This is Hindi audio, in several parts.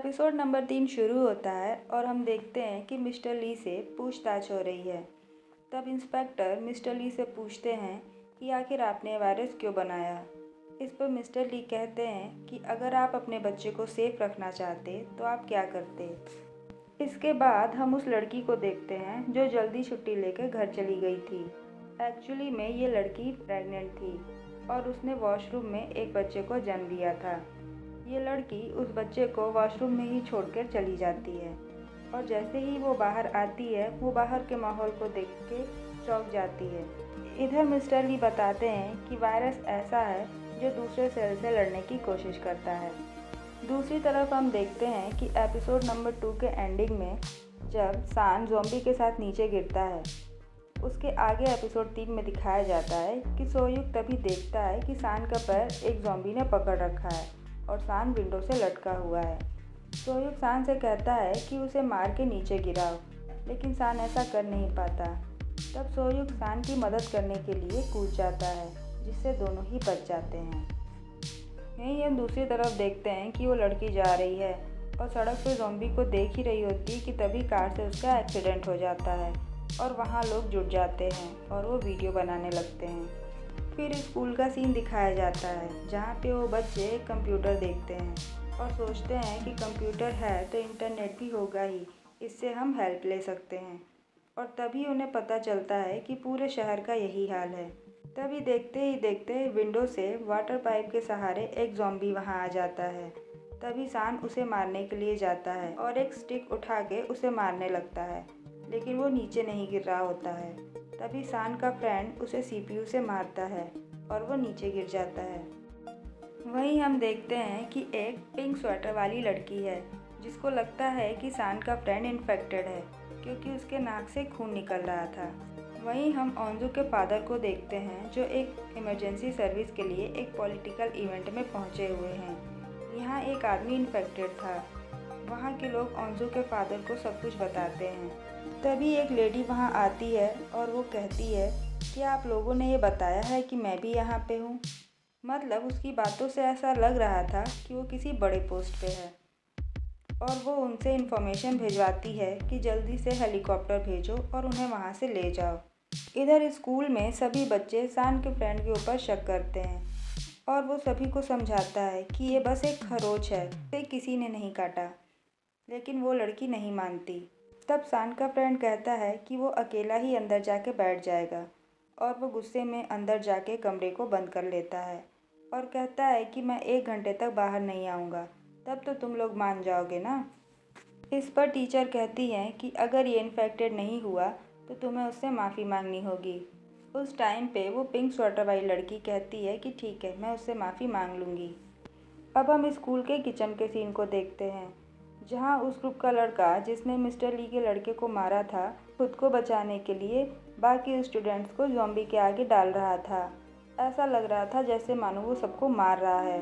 एपिसोड नंबर 3 शुरू होता है और हम देखते हैं कि मिस्टर ली से पूछताछ हो रही है। तब इंस्पेक्टर मिस्टर ली से पूछते हैं कि आखिर आपने वायरस क्यों बनाया। इस पर मिस्टर ली कहते हैं कि अगर आप अपने बच्चे को सेफ रखना चाहते तो आप क्या करते। इसके बाद हम उस लड़की को देखते हैं जो जल्दी छुट्टी लेकर घर चली गई थी। एक्चुअली में ये लड़की प्रेग्नेंट थी और उसने वॉशरूम में एक बच्चे को जन्म दिया था। ये लड़की उस बच्चे को वॉशरूम में ही छोड़कर चली जाती है और जैसे ही वो बाहर आती है वो बाहर के माहौल को देख के चौंक जाती है। इधर मिस्टर ली बताते हैं कि वायरस ऐसा है जो दूसरे सेल से लड़ने की कोशिश करता है। दूसरी तरफ हम देखते हैं कि एपिसोड नंबर 2 के एंडिंग में जब सान ज़ॉम्बी के साथ नीचे गिरता है, उसके आगे एपिसोड 3 में दिखाया जाता है कि सोयुक तभी देखता है कि सान का पैर एक ज़ॉम्बी ने पकड़ रखा है और सान विंडो से लटका हुआ है। सोयुक सान से कहता है कि उसे मार के नीचे गिराओ, लेकिन सान ऐसा कर नहीं पाता। तब सोयुक सान की मदद करने के लिए कूद जाता है, जिससे दोनों ही बच जाते हैं। यहीं हम दूसरी तरफ देखते हैं कि वो लड़की जा रही है और सड़क पर ज़ॉम्बी को देख ही रही होती कि तभी कार से उसका एक्सीडेंट हो जाता है और वहाँ लोग जुट जाते हैं और वो वीडियो बनाने लगते हैं। फिर स्कूल का सीन दिखाया जाता है जहाँ पे वो बच्चे कंप्यूटर देखते हैं और सोचते हैं कि कंप्यूटर है तो इंटरनेट भी होगा ही, इससे हम हेल्प ले सकते हैं। और तभी उन्हें पता चलता है कि पूरे शहर का यही हाल है। तभी देखते ही देखते विंडो से वाटर पाइप के सहारे एक ज़ॉम्बी वहाँ आ जाता है। तभी सान उसे मारने के लिए जाता है और एक स्टिक उठा के उसे मारने लगता है, लेकिन वो नीचे नहीं गिर रहा होता है। तभी सान का फ्रेंड उसे सीपीयू से मारता है और वो नीचे गिर जाता है। वहीं हम देखते हैं कि एक पिंक स्वेटर वाली लड़की है जिसको लगता है कि सान का फ्रेंड इन्फेक्टेड है क्योंकि उसके नाक से खून निकल रहा था। वहीं हम ओंजू के फादर को देखते हैं जो एक इमरजेंसी सर्विस के लिए एक पॉलिटिकल इवेंट में पहुंचे हुए हैं। यहाँ एक आदमी इन्फेक्टेड था। वहाँ के लोग ओंजू के फादर को सब कुछ बताते हैं। तभी एक लेडी वहाँ आती है और वो कहती है कि आप लोगों ने ये बताया है कि मैं भी यहाँ पे हूँ। मतलब उसकी बातों से ऐसा लग रहा था कि वो किसी बड़े पोस्ट पे है और वो उनसे इन्फॉर्मेशन भिजवाती है कि जल्दी से हेलीकॉप्टर भेजो और उन्हें वहाँ से ले जाओ। इधर स्कूल में सभी बच्चे सान के फ्रेंड के ऊपर शक करते हैं और वो सभी को समझाता है कि ये बस एक खरोच है, इसे किसी ने नहीं काटा। लेकिन वो लड़की नहीं मानती। तब सान का फ्रेंड कहता है कि वो अकेला ही अंदर जाके बैठ जाएगा और वो गुस्से में अंदर जाके कमरे को बंद कर लेता है और कहता है कि मैं 1 घंटे तक बाहर नहीं आऊँगा, तब तो तुम लोग मान जाओगे ना। इस पर टीचर कहती हैं कि अगर ये इन्फेक्टेड नहीं हुआ तो तुम्हें उससे माफ़ी मांगनी होगी। उस टाइम पे वो पिंक स्वेटर वाली लड़की कहती है कि ठीक है, मैं उससे माफ़ी मांग लूँगी। अब हम स्कूल के किचन के सीन को देखते हैं जहाँ उस ग्रुप का लड़का जिसने मिस्टर ली के लड़के को मारा था खुद को बचाने के लिए बाकी स्टूडेंट्स को ज़ॉम्बी के आगे डाल रहा था। ऐसा लग रहा था जैसे मानो वो सबको मार रहा है।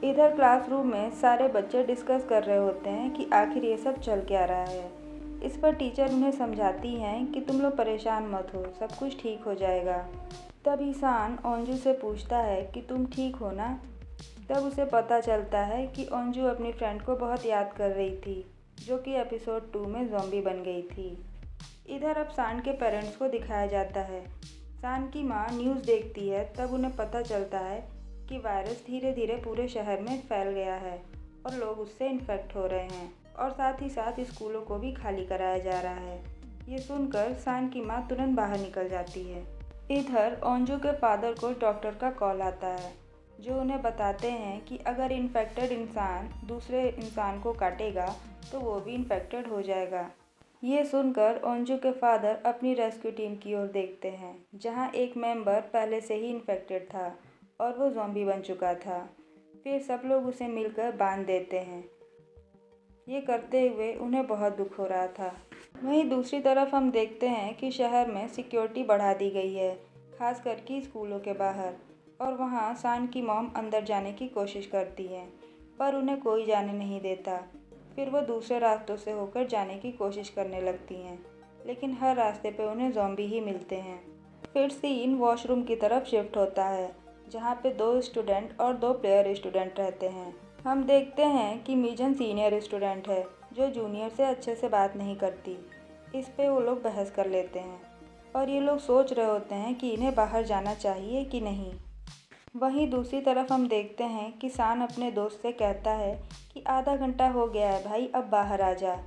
इधर क्लासरूम में सारे बच्चे डिस्कस कर रहे होते हैं कि आखिर ये सब चल क्या रहा है। इस पर टीचर उन्हें समझाती हैं कि तुम लोग परेशान मत हो, सब कुछ ठीक हो जाएगा। तब ईसान ओंजू से पूछता है कि तुम ठीक हो ना। तब उसे पता चलता है कि ओंजू अपनी फ्रेंड को बहुत याद कर रही थी जो कि एपिसोड 2 में ज़ॉम्बी बन गई थी। इधर अब सान के पेरेंट्स को दिखाया जाता है। सान की माँ न्यूज़ देखती है, तब उन्हें पता चलता है कि वायरस धीरे धीरे पूरे शहर में फैल गया है और लोग उससे इन्फेक्ट हो रहे हैं और साथ ही साथ स्कूलों को भी खाली कराया जा रहा है। ये सुनकर सान की माँ तुरंत बाहर निकल जाती है। इधर ओंजू के फादर को डॉक्टर का कॉल आता है जो उन्हें बताते हैं कि अगर इन्फेक्टेड इंसान दूसरे इंसान को काटेगा तो वो भी इन्फेक्टेड हो जाएगा। ये सुनकर ओंजू के फादर अपनी रेस्क्यू टीम की ओर देखते हैं जहां एक मेंबर पहले से ही इन्फेक्टेड था और वो ज़ॉम्बी बन चुका था। फिर सब लोग उसे मिलकर बांध देते हैं। ये करते हुए उन्हें बहुत दुख हो रहा था। वहीं दूसरी तरफ हम देखते हैं कि शहर में सिक्योरिटी बढ़ा दी गई है, खास करके स्कूलों के बाहर। और वहाँ सान की मॉम अंदर जाने की कोशिश करती है पर उन्हें कोई जाने नहीं देता। फिर वो दूसरे रास्तों से होकर जाने की कोशिश करने लगती हैं, लेकिन हर रास्ते पे उन्हें ज़ॉम्बी ही मिलते हैं। फिर सीन वॉशरूम की तरफ शिफ्ट होता है जहाँ पे 2 स्टूडेंट और 2 प्लेयर स्टूडेंट रहते हैं। हम देखते हैं कि मीजन सीनियर स्टूडेंट है जो जूनियर से अच्छे से बात नहीं करती। इस पे वो लोग बहस कर लेते हैं और ये लोग सोच रहे होते हैं कि इन्हें बाहर जाना चाहिए कि नहीं। वहीं दूसरी तरफ हम देखते हैं कि सान अपने दोस्त से कहता है कि आधा घंटा हो गया है भाई, अब बाहर आ जा।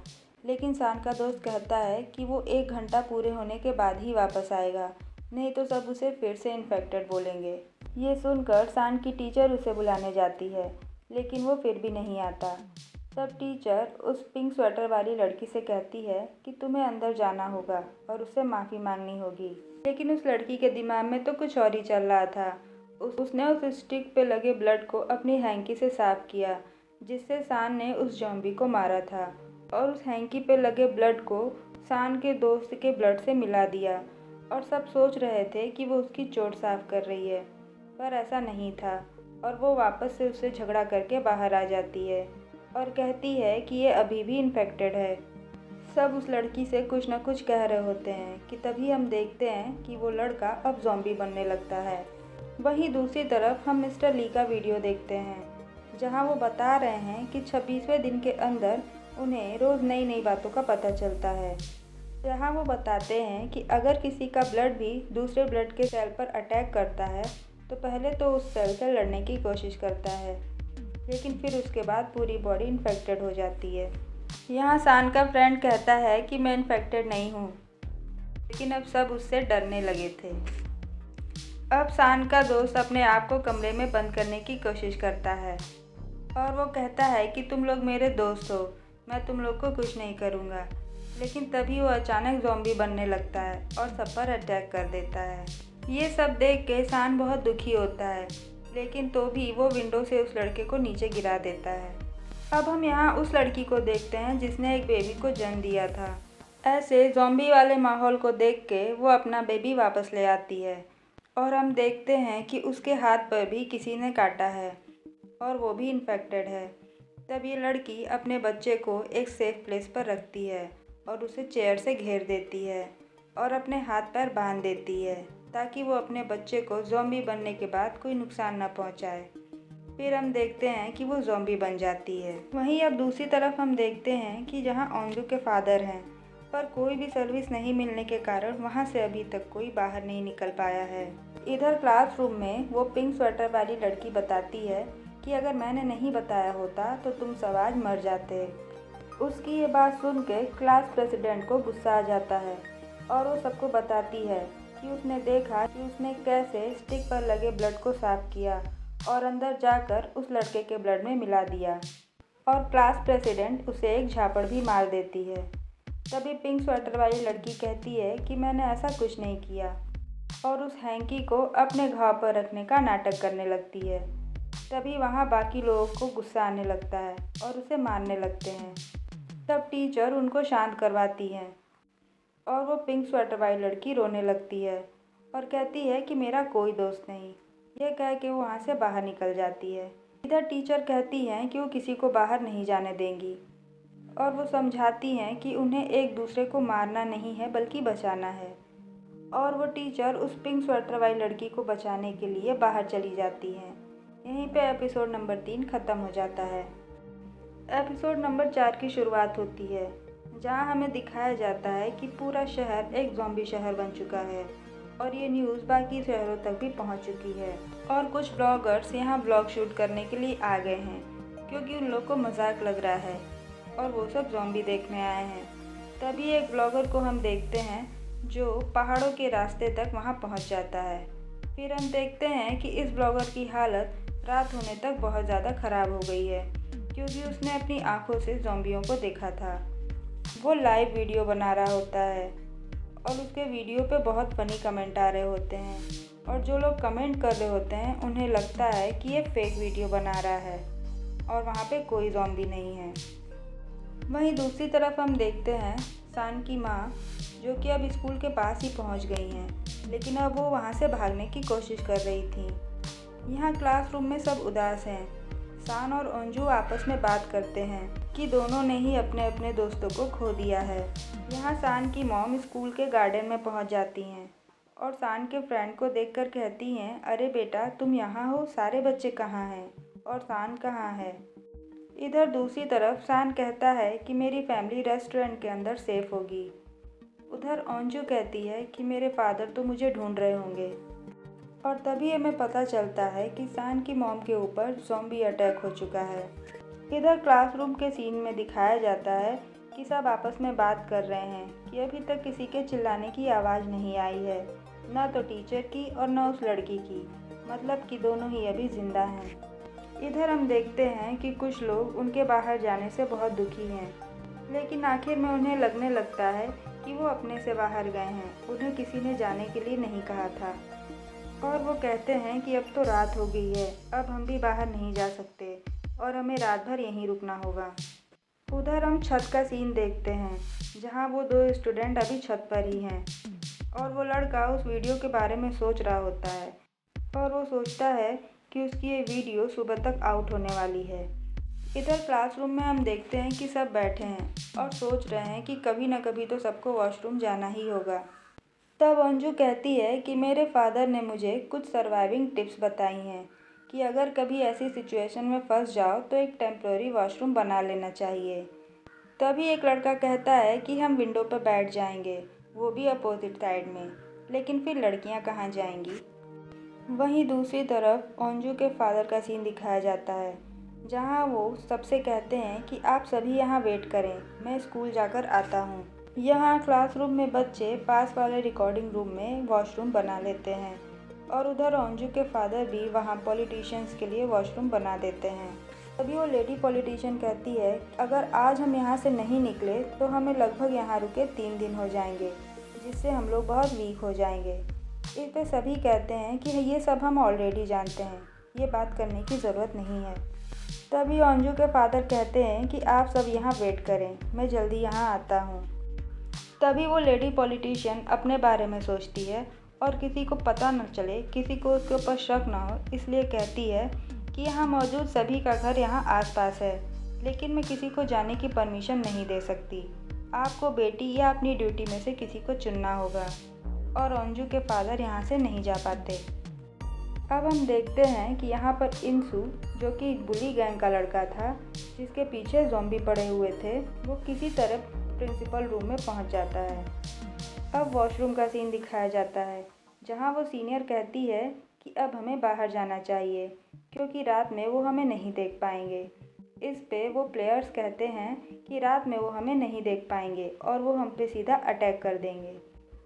लेकिन सान का दोस्त कहता है कि वो 1 घंटा पूरे होने के बाद ही वापस आएगा, नहीं तो सब उसे फिर से इन्फेक्टेड बोलेंगे। ये सुनकर सान की टीचर उसे बुलाने जाती है, लेकिन वो फिर भी नहीं आता। तब टीचर उस पिंक स्वेटर वाली लड़की से कहती है कि तुम्हें अंदर जाना होगा और उससे माफ़ी मांगनी होगी। लेकिन उस लड़की के दिमाग में तो कुछ और ही चल रहा था। उसने उस स्टिक पे लगे ब्लड को अपनी हैंकी से साफ किया, जिससे सान ने उस जॉम्बी को मारा था, और उस हैंकी पे लगे ब्लड को सान के दोस्त के ब्लड से मिला दिया। और सब सोच रहे थे कि वो उसकी चोट साफ कर रही है, पर ऐसा नहीं था। और वो वापस से उससे झगड़ा करके बाहर आ जाती है और कहती है कि ये अभी भी इन्फेक्टेड है। सब उस लड़की से कुछ न कुछ कह रहे होते हैं कि तभी हम देखते हैं कि वो लड़का अब ज़ॉम्बी बनने लगता है। वहीं दूसरी तरफ हम मिस्टर ली का वीडियो देखते हैं, जहां वो बता रहे हैं कि 26वें दिन के अंदर उन्हें रोज़ नई नई बातों का पता चलता है। जहां वो बताते हैं कि अगर किसी का ब्लड भी दूसरे ब्लड के सेल पर अटैक करता है तो पहले तो उस सेल से लड़ने की कोशिश करता है, लेकिन फिर उसके बाद पूरी बॉडी इन्फेक्टेड हो जाती है। यहाँ सान का फ्रेंड कहता है कि मैं इन्फेक्टेड नहीं हूँ, लेकिन अब सब उससे डरने लगे थे। अब सान का दोस्त अपने आप को कमरे में बंद करने की कोशिश करता है और वो कहता है कि तुम लोग मेरे दोस्त हो, मैं तुम लोग को कुछ नहीं करूँगा। लेकिन तभी वो अचानक ज़ॉम्बी बनने लगता है और सब पर अटैक कर देता है। ये सब देख के सान बहुत दुखी होता है, लेकिन तो भी वो विंडो से उस लड़के को नीचे गिरा देता है। अब हम यहाँ उस लड़की को देखते हैं जिसने एक बेबी को जन्म दिया था। ऐसे ज़ॉम्बी वाले माहौल को देख के वो अपना बेबी वापस ले आती है और हम देखते हैं कि उसके हाथ पर भी किसी ने काटा है और वो भी इन्फेक्टेड है। तब ये लड़की अपने बच्चे को एक सेफ प्लेस पर रखती है और उसे चेयर से घेर देती है और अपने हाथ पैर बांध देती है, ताकि वो अपने बच्चे को ज़ॉम्बी बनने के बाद कोई नुकसान न पहुंचाए। फिर हम देखते हैं कि वो ज़ॉम्बी बन जाती है। वहीं अब दूसरी तरफ हम देखते हैं कि जहां ओंजू के फादर हैं, पर कोई भी सर्विस नहीं मिलने के कारण वहां से अभी तक कोई बाहर नहीं निकल पाया है। इधर क्लासरूम में वो पिंक स्वेटर वाली लड़की बताती है कि अगर मैंने नहीं बताया होता तो तुम सब आज मर जाते। उसकी ये बात सुन के क्लास प्रेसिडेंट को गुस्सा आ जाता है और वो सबको बताती है कि उसने देखा कि उसने कैसे स्टिक पर लगे ब्लड को साफ किया और अंदर जाकर उस लड़के के ब्लड में मिला दिया। और क्लास प्रेसिडेंट उसे एक झापड़ भी मार देती है। तभी पिंक स्वेटर वाली लड़की कहती है कि मैंने ऐसा कुछ नहीं किया, और उस हैंकी को अपने घाव पर रखने का नाटक करने लगती है। तभी वहाँ बाकी लोगों को गुस्सा आने लगता है और उसे मारने लगते हैं। तब टीचर उनको शांत करवाती है और वो पिंक स्वेटर वाली लड़की रोने लगती है और कहती है कि मेरा कोई दोस्त नहीं। यह कह के वो वहाँ से बाहर निकल जाती है। इधर टीचर कहती हैं कि वो किसी को बाहर नहीं जाने देंगी और वो समझाती हैं कि उन्हें एक दूसरे को मारना नहीं है बल्कि बचाना है। और वो टीचर उस पिंक स्वेटर वाली लड़की को बचाने के लिए बाहर चली जाती हैं। यहीं पे एपिसोड नंबर 3 ख़त्म हो जाता है। एपिसोड नंबर 4 की शुरुआत होती है, जहां हमें दिखाया जाता है कि पूरा शहर एक ज़ॉम्बी शहर बन चुका है और ये न्यूज़ बाकी शहरों तक भी पहुंच चुकी है। और कुछ ब्लॉगर्स यहां ब्लॉग शूट करने के लिए आ गए हैं, क्योंकि उन लोग को मजाक लग रहा है और वो सब ज़ॉम्बी देखने आए हैं। तभी एक ब्लॉगर को हम देखते हैं जो पहाड़ों के रास्ते तक वहां पहुंच जाता है। फिर हम देखते हैं कि इस ब्लॉगर की हालत रात होने तक बहुत ज़्यादा ख़राब हो गई है, क्योंकि उसने अपनी आंखों से ज़ॉम्बियों को देखा था। वो लाइव वीडियो बना रहा होता है और उसके वीडियो पे बहुत फ़नी कमेंट आ रहे होते हैं, और जो लोग कमेंट कर रहे होते हैं उन्हें लगता है कि ये फेक वीडियो बना रहा है और वहाँ पे कोई ज़ॉम्बी नहीं है। वहीं दूसरी तरफ हम देखते हैं सान की माँ, जो कि अब स्कूल के पास ही पहुँच गई हैं, लेकिन अब वो वहाँ से भागने की कोशिश कर रही थी। यहाँ क्लासरूम में सब उदास हैं। सान और अंजू आपस में बात करते हैं कि दोनों ने ही अपने अपने दोस्तों को खो दिया है। यहाँ सान की मॉम स्कूल के गार्डन में पहुँच जाती हैं और सान के फ्रेंड को देखकर कहती हैं, अरे बेटा तुम यहाँ हो, सारे बच्चे कहाँ हैं और सान कहाँ है। इधर दूसरी तरफ सान कहता है कि मेरी फैमिली रेस्टोरेंट के अंदर सेफ होगी। उधर अंजू कहती है कि मेरे फादर तो मुझे ढूंढ रहे होंगे। और तभी हमें पता चलता है कि सान की मॉम के ऊपर ज़ॉम्बी अटैक हो चुका है। इधर क्लासरूम के सीन में दिखाया जाता है कि सब आपस में बात कर रहे हैं कि अभी तक किसी के चिल्लाने की आवाज़ नहीं आई है, ना तो टीचर की और ना उस लड़की की, मतलब कि दोनों ही अभी ज़िंदा हैं। इधर हम देखते हैं कि कुछ लोग उनके बाहर जाने से बहुत दुखी हैं, लेकिन आखिर में उन्हें लगने लगता है कि वो अपने से बाहर गए हैं, उन्हें किसी ने जाने के लिए नहीं कहा था। और वो कहते हैं कि अब तो रात हो गई है, अब हम भी बाहर नहीं जा सकते और हमें रात भर यहीं रुकना होगा। उधर हम छत का सीन देखते हैं, जहाँ वो दो स्टूडेंट अभी छत पर ही हैं और वो लड़का उस वीडियो के बारे में सोच रहा होता है और वो सोचता है कि उसकी ये वीडियो सुबह तक आउट होने वाली है। इधर क्लासरूम में हम देखते हैं कि सब बैठे हैं और सोच रहे हैं कि कभी ना कभी तो सबको वॉशरूम जाना ही होगा। तब अंजू कहती है कि मेरे फादर ने मुझे कुछ सर्वाइविंग टिप्स बताई हैं कि अगर कभी ऐसी सिचुएशन में फंस जाओ तो एक टेम्प्रेरी वॉशरूम बना लेना चाहिए। तभी एक लड़का कहता है कि हम विंडो पर बैठ जाएंगे, वो भी अपोजिट साइड में, लेकिन फिर लड़कियां कहाँ जाएंगी। वहीं दूसरी तरफ अंजू के फादर का सीन दिखाया जाता है, जहां वो सबसे कहते हैं कि आप सभी यहाँ वेट करें, मैं स्कूल जाकर आता हूँ। यहाँ क्लासरूम में बच्चे पास वाले रिकॉर्डिंग रूम में वॉशरूम बना लेते हैं और उधर अंजू के फादर भी वहाँ पॉलिटिशियंस के लिए वॉशरूम बना देते हैं। तभी वो लेडी पॉलिटिशियन कहती है अगर आज हम यहाँ से नहीं निकले तो हमें लगभग यहाँ रुके 3 दिन हो जाएंगे, जिससे हम लोग बहुत वीक हो जाएंगे। इस पे सभी कहते हैं कि ये सब हम ऑलरेडी जानते हैं, ये बात करने की ज़रूरत नहीं है। तभी अंजू के फादर कहते हैं कि आप सब यहाँ वेट करें, मैं जल्दी यहाँ आता हूँ। तभी वो लेडी पॉलिटिशियन अपने बारे में सोचती है और किसी को पता न चले, किसी को उसके ऊपर शक ना हो, इसलिए कहती है कि यहाँ मौजूद सभी का घर यहाँ आसपास है, लेकिन मैं किसी को जाने की परमिशन नहीं दे सकती। आपको बेटी या अपनी ड्यूटी में से किसी को चुनना होगा। और अंजू के फादर यहाँ से नहीं जा पाते। अब हम देखते हैं कि यहाँ पर इंसू, जो कि बुली गैंग का लड़का था जिसके पीछे ज़ॉम्बी पड़े हुए थे, वो किसी तरह प्रिंसिपल रूम में पहुँच जाता है। अब वॉशरूम का सीन दिखाया जाता है, जहाँ वो सीनियर कहती है कि अब हमें बाहर जाना चाहिए क्योंकि रात में वो हमें नहीं देख पाएंगे। इस पे वो प्लेयर्स कहते हैं कि रात में वो हमें नहीं देख पाएंगे और वो हम पे सीधा अटैक कर देंगे,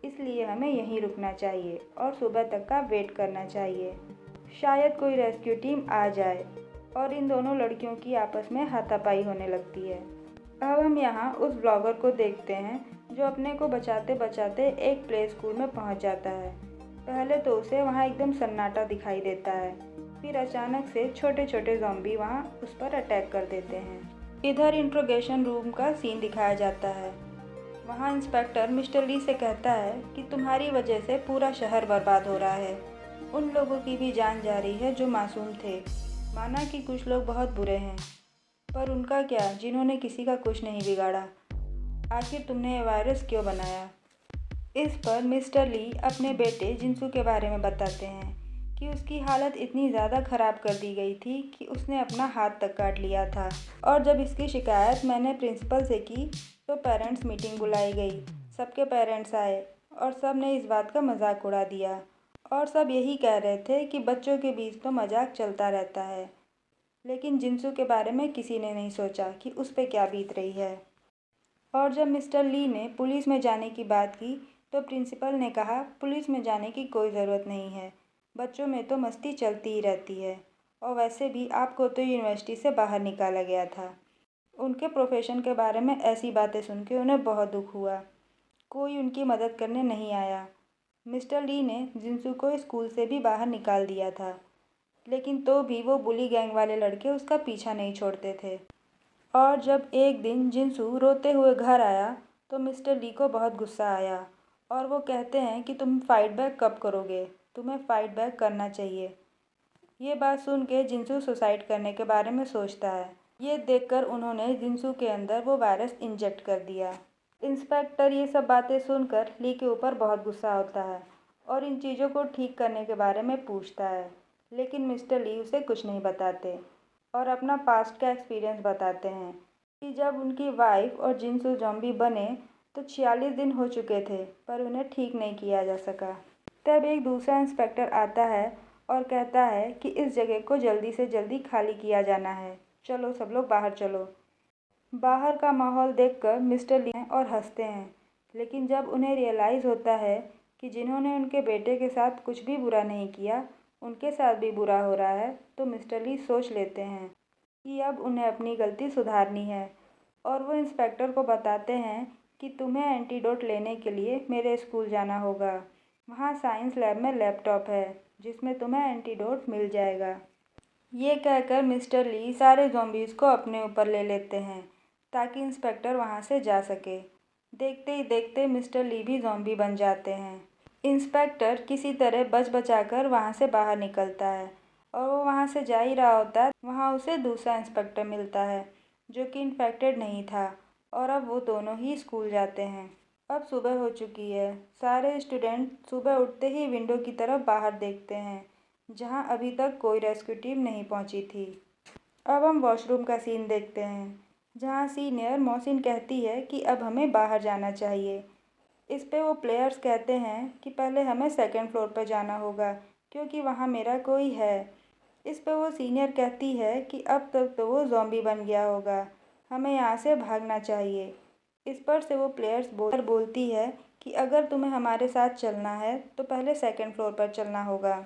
इसलिए हमें यहीं रुकना चाहिए और सुबह तक का वेट करना चाहिए। शायद कोई रेस्क्यू टीम आ जाए। और इन दोनों लड़कियों की आपस में हाथापाई होने लगती है। अब हम यहाँ उस ब्लॉगर को देखते हैं जो अपने को बचाते बचाते एक प्ले स्कूल में पहुँच जाता है। पहले तो उसे वहाँ एकदम सन्नाटा दिखाई देता है, फिर अचानक से छोटे छोटे ज़ॉम्बी वहाँ उस पर अटैक कर देते हैं। इधर इंट्रोगेशन रूम का सीन दिखाया जाता है। वहाँ इंस्पेक्टर मिस्टर ली से कहता है कि तुम्हारी वजह से पूरा शहर बर्बाद हो रहा है। उन लोगों की भी जान जा रही है जो मासूम थे। माना कि कुछ लोग बहुत बुरे हैं, पर उनका क्या जिन्होंने किसी का कुछ नहीं बिगाड़ा। आखिर तुमने ये वायरस क्यों बनाया। इस पर मिस्टर ली अपने बेटे जिनसू के बारे में बताते हैं कि उसकी हालत इतनी ज़्यादा ख़राब कर दी गई थी कि उसने अपना हाथ तक काट लिया था। और जब इसकी शिकायत मैंने प्रिंसिपल से की तो पेरेंट्स मीटिंग बुलाई गई। सबके पेरेंट्स आए और सब ने इस बात का मजाक उड़ा दिया और सब यही कह रहे थे कि बच्चों के बीच तो मजाक चलता रहता है, लेकिन जिनसू के बारे में किसी ने नहीं सोचा कि उस पर क्या बीत रही है। और जब मिस्टर ली ने पुलिस में जाने की बात की तो प्रिंसिपल ने कहा पुलिस में जाने की कोई ज़रूरत नहीं है, बच्चों में तो मस्ती चलती ही रहती है और वैसे भी आपको तो यूनिवर्सिटी से बाहर निकाला गया था। उनके प्रोफेशन के बारे में ऐसी बातें सुन के उन्हें बहुत दुख हुआ। कोई उनकी मदद करने नहीं आया। मिस्टर ली ने जिनसू को स्कूल से भी बाहर निकाल दिया था, लेकिन तो भी वो बुली गैंग वाले लड़के उसका पीछा नहीं छोड़ते थे। और जब एक दिन जिनसू रोते हुए घर आया तो मिस्टर ली को बहुत गुस्सा आया और वो कहते हैं कि तुम फाइट बैक कब करोगे, तुम्हें फाइट बैक करना चाहिए। ये बात सुन के जिनसू सुसाइड करने के बारे में सोचता है। ये देखकर उन्होंने जिनसू के अंदर वो वायरस इंजेक्ट कर दिया। इंस्पेक्टर ये सब बातें सुनकर ली के ऊपर बहुत गुस्सा होता है और इन चीज़ों को ठीक करने के बारे में पूछता है, लेकिन मिस्टर ली उसे कुछ नहीं बताते। और अपना पास्ट का एक्सपीरियंस बताते हैं कि जब उनकी वाइफ और जिनसू जॉम्बी बने तो 46 दिन हो चुके थे पर उन्हें ठीक नहीं किया जा सका। तब एक दूसरा इंस्पेक्टर आता है और कहता है कि इस जगह को जल्दी से जल्दी खाली किया जाना है, चलो सब लोग बाहर चलो। बाहर का माहौल देखकर मिस्टर ली हैं और हंसते हैं, लेकिन जब उन्हें रियलाइज़ होता है कि जिन्होंने उनके बेटे के साथ कुछ भी बुरा नहीं किया उनके साथ भी बुरा हो रहा है, तो मिस्टर ली सोच लेते हैं कि अब उन्हें अपनी गलती सुधारनी है और वो इंस्पेक्टर को बताते हैं कि तुम्हें एंटीडोट लेने के लिए मेरे स्कूल जाना होगा। वहाँ साइंस लैब में लैपटॉप है जिसमें तुम्हें एंटीडोट मिल जाएगा। ये कहकर मिस्टर ली सारे ज़ॉम्बीज़ को अपने ऊपर ले लेते हैं ताकि इंस्पेक्टर वहाँ से जा सके। देखते ही देखते मिस्टर ली भी ज़ॉम्बी बन जाते हैं। इंस्पेक्टर किसी तरह बच बचाकर वहाँ से बाहर निकलता है और वो वहाँ से जा ही रहा होता है, वहाँ उसे दूसरा इंस्पेक्टर मिलता है जो कि इन्फेक्टेड नहीं था और अब वो दोनों ही स्कूल जाते हैं। अब सुबह हो चुकी है। सारे स्टूडेंट सुबह उठते ही विंडो की तरफ बाहर देखते हैं जहाँ अभी तक कोई रेस्क्यू टीम नहीं पहुँची थी। अब हम वॉशरूम का सीन देखते हैं जहाँ सीनियर मोहसिन कहती है कि अब हमें बाहर जाना चाहिए। इस पे वो प्लेयर्स कहते हैं कि पहले हमें सेकंड फ्लोर पर जाना होगा क्योंकि वहाँ मेरा कोई है। इस पे वो सीनियर कहती है कि अब तक तो वो ज़ॉम्बी बन गया होगा, हमें यहाँ से भागना चाहिए। इस पर से वो प्लेयर्स बोलती है कि अगर तुम्हें हमारे साथ चलना है तो पहले सेकंड फ्लोर पर चलना होगा।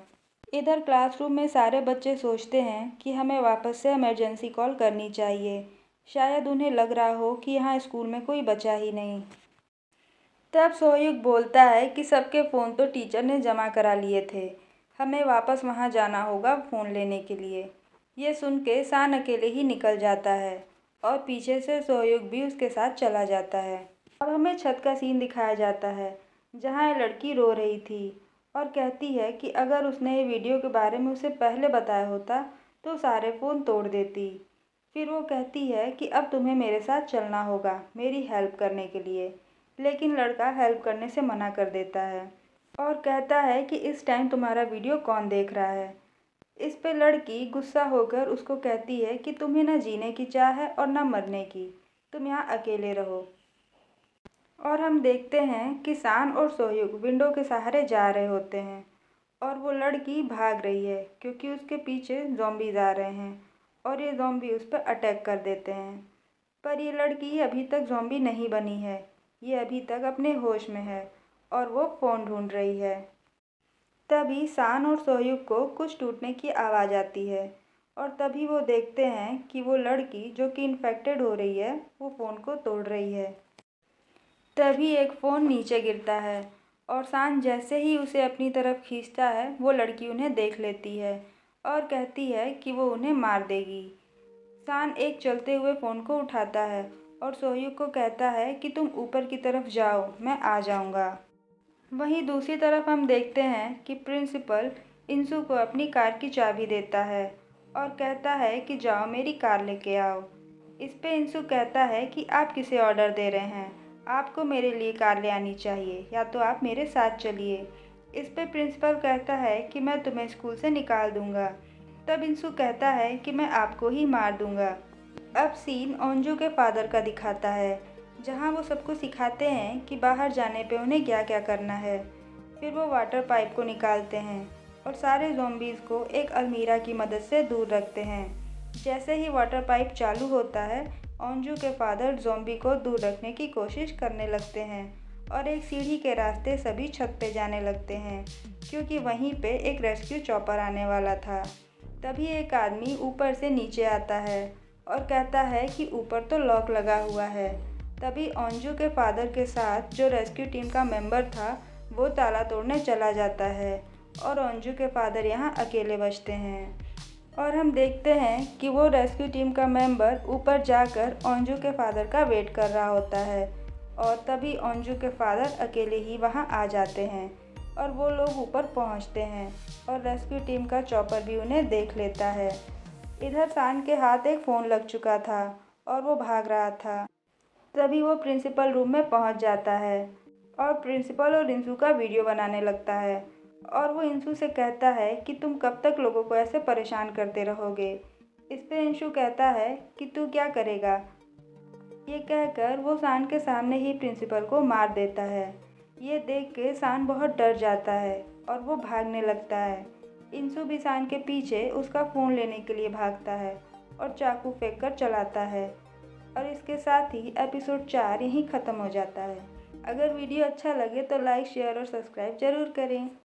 इधर क्लासरूम में सारे बच्चे सोचते हैं कि हमें वापस से इमरजेंसी कॉल करनी चाहिए, शायद उन्हें लग रहा हो कि यहाँ स्कूल में कोई बचा ही नहीं। तब सोहयुग बोलता है कि सबके फ़ोन तो टीचर ने जमा करा लिए थे, हमें वापस वहाँ जाना होगा फ़ोन लेने के लिए। ये सुन के सान अकेले ही निकल जाता है और पीछे से सोहयुग भी उसके साथ चला जाता है। अब हमें छत का सीन दिखाया जाता है जहाँ ये लड़की रो रही थी और कहती है कि अगर उसने ये वीडियो के बारे में उसे पहले बताया होता तो सारे फ़ोन तोड़ देती। फिर वो कहती है कि अब तुम्हें मेरे साथ चलना होगा मेरी हेल्प करने के लिए, लेकिन लड़का हेल्प करने से मना कर देता है और कहता है कि इस टाइम तुम्हारा वीडियो कौन देख रहा है। इस पे लड़की गुस्सा होकर उसको कहती है कि तुम्हें ना जीने की चाह है और ना मरने की, तुम यहाँ अकेले रहो। और हम देखते हैं कि सान और सोहयुग विंडो के सहारे जा रहे होते हैं और वो लड़की भाग रही है क्योंकि उसके पीछे ज़ॉम्बीज़ आ रहे हैं और ये ज़ॉम्बी उस पर अटैक कर देते हैं। पर ये लड़की अभी तक ज़ॉम्बी नहीं बनी है, ये अभी तक अपने होश में है और वो फ़ोन ढूंढ रही है। तभी सान और सोहयुग को कुछ टूटने की आवाज़ आती है और तभी वो देखते हैं कि वो लड़की जो कि इन्फेक्टेड हो रही है वो फ़ोन को तोड़ रही है। तभी एक फ़ोन नीचे गिरता है और सान जैसे ही उसे अपनी तरफ खींचता है वो लड़की उन्हें देख लेती है और कहती है कि वो उन्हें मार देगी। सान एक चलते हुए फ़ोन को उठाता है और सोहयुग को कहता है कि तुम ऊपर की तरफ जाओ, मैं आ जाऊंगा। वहीं दूसरी तरफ हम देखते हैं कि प्रिंसिपल इंसू को अपनी कार की चाबी देता है और कहता है कि जाओ मेरी कार लेके आओ। इस पे इंसू कहता है कि आप किसे ऑर्डर दे रहे हैं, आपको मेरे लिए कार ले आनी चाहिए या तो आप मेरे साथ चलिए। इस पे प्रिंसिपल कहता है कि मैं तुम्हें स्कूल से निकाल दूंगा। तब इंसू कहता है कि मैं आपको ही मार दूंगा। अब सीन ओंजू के फादर का दिखाता है जहाँ वो सबको सिखाते हैं कि बाहर जाने पे उन्हें क्या क्या करना है। फिर वो वाटर पाइप को निकालते हैं और सारे ज़ॉम्बीज़ को एक अलमीरा की मदद से दूर रखते हैं। जैसे ही वाटर पाइप चालू होता है ओंजू के फादर ज़ॉम्बी को दूर रखने की कोशिश करने लगते हैं और एक सीढ़ी के रास्ते सभी छत पे जाने लगते हैं क्योंकि वहीं पे एक रेस्क्यू चॉपर आने वाला था। तभी एक आदमी ऊपर से नीचे आता है और कहता है कि ऊपर तो लॉक लगा हुआ है। तभी ओंजू के फादर के साथ जो रेस्क्यू टीम का मेंबर था वो ताला तोड़ने चला जाता है और ओंजू के फादर यहाँ अकेले बचते हैं। और हम देखते हैं कि वो रेस्क्यू टीम का मेंबर ऊपर जाकर ओंजू के फादर का वेट कर रहा होता है और तभी ओंजू के फादर अकेले ही वहाँ आ जाते हैं और वो लोग ऊपर पहुँचते हैं और रेस्क्यू टीम का चॉपर भी उन्हें देख लेता है। इधर सान के हाथ एक फ़ोन लग चुका था और वो भाग रहा था। तभी वो प्रिंसिपल रूम में पहुंच जाता है और प्रिंसिपल और इंसू का वीडियो बनाने लगता है और वो इंसू से कहता है कि तुम कब तक लोगों को ऐसे परेशान करते रहोगे, इस पे अंशु कहता है कि तू क्या करेगा। ये कहकर वो शान के सामने ही प्रिंसिपल को मार देता है। ये देख के शान बहुत डर जाता है और वो भागने लगता है। इंशु भी शान के पीछे उसका फ़ोन लेने के लिए भागता है और चाकू फेंक कर चलाता है। और इसके साथ ही एपिसोड 4 यहीं ख़त्म हो जाता है। अगर वीडियो अच्छा लगे तो लाइक, शेयर और सब्सक्राइब ज़रूर करें।